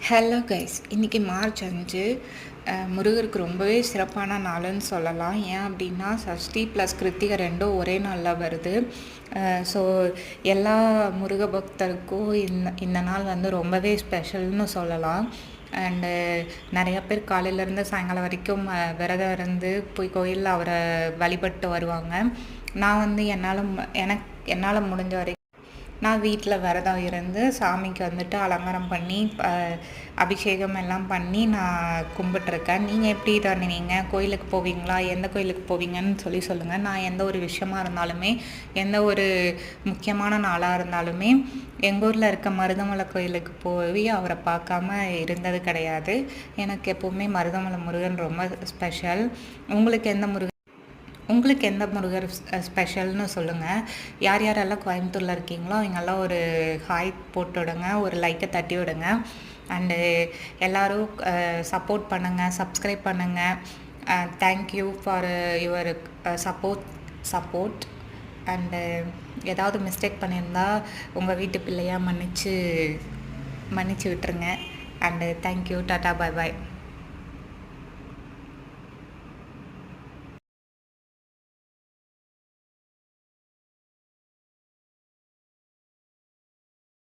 Hello guys, இன்றைக்கி March 5 முருகருக்கு ரொம்பவே சிறப்பான நாளுன்னு சொல்லலாம். ஏன் அப்படின்னா சஷ்டி ப்ளஸ் கிருத்திகை ரெண்டும் ஒரே நாளில் வருது. ஸோ எல்லா முருக பக்தருக்கும் இந்த நாள் வந்து ரொம்பவே ஸ்பெஷல்னு சொல்லலாம். அண்டு நிறையா பேர் காலையிலேருந்து சாயங்காலம் வரைக்கும் விரதம் இருந்து போய் கோயிலில் அவரை வழிபட்டு வருவாங்க. நான் வந்து என்னால் முடிஞ்ச வரைக்கும் நான் வீட்டில் விரதம் இருந்து சாமிக்கு வந்துட்டு அலங்காரம் பண்ணி அபிஷேகம் எல்லாம் பண்ணி நான் கும்பிட்ருக்கேன். நீங்கள் எப்படி பண்ணினீங்க? கோயிலுக்கு போவீங்களா? எந்த கோயிலுக்கு போவீங்கன்னு சொல்லுங்கள். நான் எந்த ஒரு விஷயமா இருந்தாலுமே, எந்த ஒரு முக்கியமான நாளாக இருந்தாலுமே எங்கள் ஊரில் இருக்க மருதமலை கோயிலுக்கு போய் அவரை பார்க்காம இருந்தது கிடையாது. எனக்கு எப்போவுமே மருதமலை முருகன் ரொம்ப ஸ்பெஷல். உங்களுக்கு எந்த முருகர் ஸ்பெஷல்னு சொல்லுங்கள். யார் யாரெல்லாம் கோயம்புத்தூரில் இருக்கீங்களோ அவங்கெல்லாம் ஒரு ஹாய் போட்டு விடுங்க, ஒரு லைக்கை தட்டி விடுங்க. அண்டு எல்லோரும் சப்போர்ட் பண்ணுங்கள், சப்ஸ்கிரைப் பண்ணுங்கள். Thank you for your support. And ஏதாவது மிஸ்டேக் பண்ணியிருந்தா உங்கள் வீட்டு பிள்ளையாக மன்னிச்சு விட்டுருங்க. And thank you, tata, bye bye.